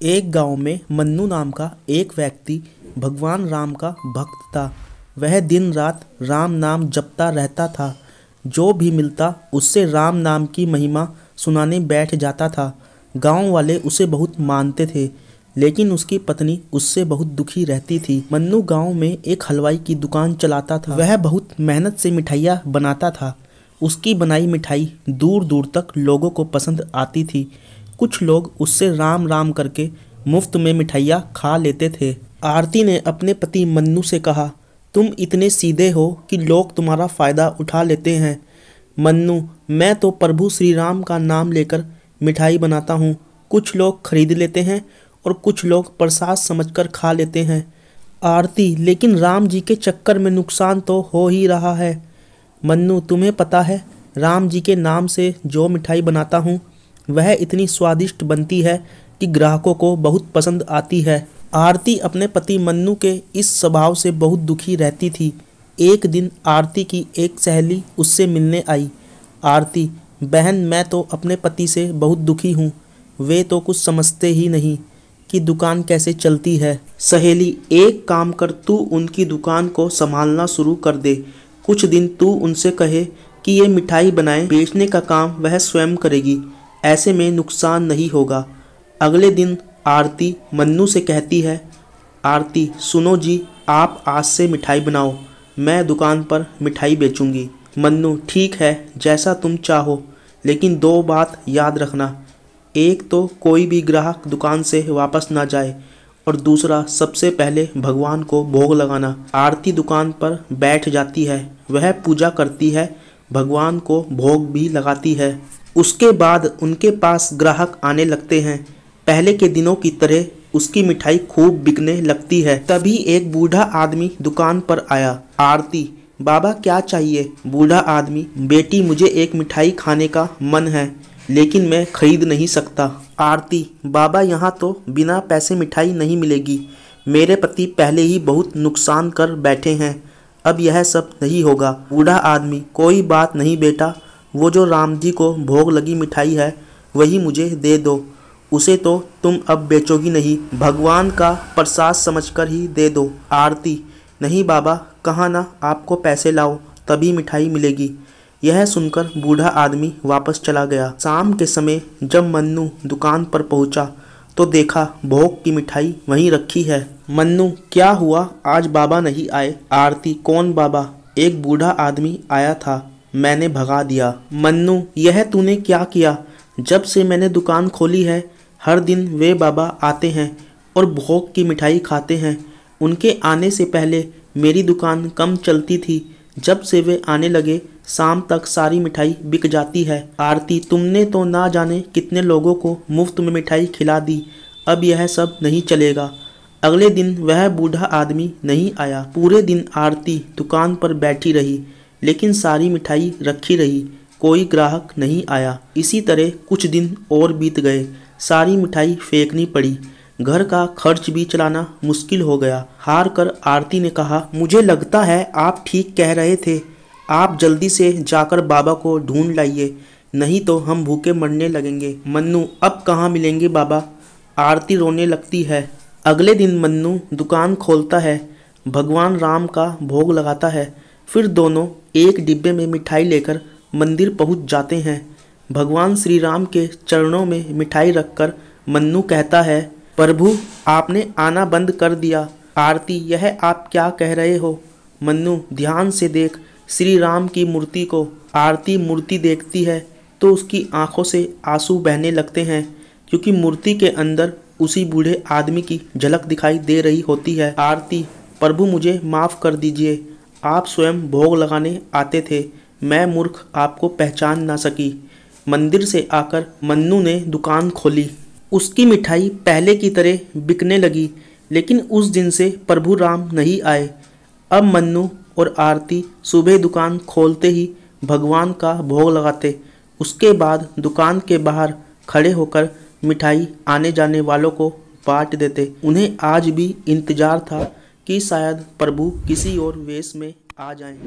एक गांव में मन्नू नाम का एक व्यक्ति भगवान राम का भक्त था। वह दिन रात राम नाम जपता रहता था। जो भी मिलता उससे राम नाम की महिमा सुनाने बैठ जाता था। गांव वाले उसे बहुत मानते थे, लेकिन उसकी पत्नी उससे बहुत दुखी रहती थी। मन्नू गांव में एक हलवाई की दुकान चलाता था। वह बहुत मेहनत से मिठाइयाँ बनाता था। उसकी बनाई मिठाई दूर दूर तक लोगों को पसंद आती थी। कुछ लोग उससे राम राम करके मुफ्त में मिठाइयाँ खा लेते थे। आरती ने अपने पति मन्नू से कहा, तुम इतने सीधे हो कि लोग तुम्हारा फ़ायदा उठा लेते हैं। मन्नू, मैं तो प्रभु श्री राम का नाम लेकर मिठाई बनाता हूँ। कुछ लोग खरीद लेते हैं और कुछ लोग प्रसाद समझकर खा लेते हैं। आरती, लेकिन राम जी के चक्कर में नुकसान तो हो ही रहा है। मन्नू, तुम्हें पता है राम जी के नाम से जो मिठाई बनाता हूँ वह इतनी स्वादिष्ट बनती है कि ग्राहकों को बहुत पसंद आती है। आरती अपने पति मन्नू के इस स्वभाव से बहुत दुखी रहती थी। एक दिन आरती की एक सहेली उससे मिलने आई। आरती, बहन, मैं तो अपने पति से बहुत दुखी हूँ। वे तो कुछ समझते ही नहीं कि दुकान कैसे चलती है। सहेली, एक काम कर, तू उनकी दुकान को संभालना शुरू कर दे। कुछ दिन तू उनसे कहे कि ये मिठाई बनाए बेचने का काम वह स्वयं करेगी। ऐसे में नुकसान नहीं होगा। अगले दिन आरती मन्नू से कहती है, आरती, सुनो जी, आप आज से मिठाई बनाओ। मैं दुकान पर मिठाई बेचूंगी। मन्नू, ठीक है, जैसा तुम चाहो, लेकिन दो बात याद रखना। एक तो कोई भी ग्राहक दुकान से वापस ना जाए, और दूसरा सबसे पहले भगवान को भोग लगाना। आरती दुकान पर बैठ जाती है। वह पूजा करती है, भगवान को भोग भी लगाती है। उसके बाद उनके पास ग्राहक आने लगते हैं। पहले के दिनों की तरह उसकी मिठाई खूब बिकने लगती है। तभी एक बूढ़ा आदमी दुकान पर आया। आरती, बाबा क्या चाहिए? बूढ़ा आदमी, बेटी, मुझे एक मिठाई खाने का मन है, लेकिन मैं खरीद नहीं सकता। आरती, बाबा, यहाँ तो बिना पैसे मिठाई नहीं मिलेगी। मेरे पति पहले ही बहुत नुकसान कर बैठे हैं, अब यह सब नहीं होगा। बूढ़ा आदमी, कोई बात नहीं बेटा, वो जो राम जी को भोग लगी मिठाई है वही मुझे दे दो। उसे तो तुम अब बेचोगी नहीं, भगवान का प्रसाद समझकर ही दे दो। आरती, नहीं बाबा, कहा ना आपको पैसे लाओ तभी मिठाई मिलेगी। यह सुनकर बूढ़ा आदमी वापस चला गया। शाम के समय जब मन्नू दुकान पर पहुंचा तो देखा भोग की मिठाई वहीं रखी है। मन्नू, क्या हुआ, आज बाबा नहीं आए? आरती, कौन बाबा? एक बूढ़ा आदमी आया था, मैंने भगा दिया। मन्नू, यह तूने क्या किया? जब से मैंने दुकान खोली है हर दिन वे बाबा आते हैं और भोग की मिठाई खाते हैं। उनके आने से पहले मेरी दुकान कम चलती थी, जब से वे आने लगे शाम तक सारी मिठाई बिक जाती है। आरती, तुमने तो ना जाने कितने लोगों को मुफ्त में मिठाई खिला दी, अब यह सब नहीं चलेगा। अगले दिन वह बूढ़ा आदमी नहीं आया। पूरे दिन आरती दुकान पर बैठी रही, लेकिन सारी मिठाई रखी रही, कोई ग्राहक नहीं आया। इसी तरह कुछ दिन और बीत गए, सारी मिठाई फेंकनी पड़ी। घर का खर्च भी चलाना मुश्किल हो गया। हार कर आरती ने कहा, मुझे लगता है आप ठीक कह रहे थे। आप जल्दी से जाकर बाबा को ढूंढ लाइए, नहीं तो हम भूखे मरने लगेंगे। मन्नू, अब कहाँ मिलेंगे बाबा? आरती रोने लगती है। अगले दिन मन्नू दुकान खोलता है, भगवान राम का भोग लगाता है। फिर दोनों एक डिब्बे में मिठाई लेकर मंदिर पहुंच जाते हैं। भगवान श्री राम के चरणों में मिठाई रखकर मन्नू कहता है, प्रभु, आपने आना बंद कर दिया। आरती, यह आप क्या कह रहे हो? मन्नू, ध्यान से देख श्री राम की मूर्ति को। आरती मूर्ति देखती है तो उसकी आंखों से आंसू बहने लगते हैं, क्योंकि मूर्ति के अंदर उसी बूढ़े आदमी की झलक दिखाई दे रही होती है। आरती, प्रभु मुझे माफ़ कर दीजिए, आप स्वयं भोग लगाने आते थे, मैं मूर्ख आपको पहचान ना सकी। मंदिर से आकर मन्नू ने दुकान खोली। उसकी मिठाई पहले की तरह बिकने लगी, लेकिन उस दिन से प्रभु राम नहीं आए। अब मन्नू और आरती सुबह दुकान खोलते ही भगवान का भोग लगाते। उसके बाद दुकान के बाहर खड़े होकर मिठाई आने जाने वालों को बांट देते। उन्हें आज भी इंतजार था कि शायद प्रभु किसी और वेश में आ जाएं।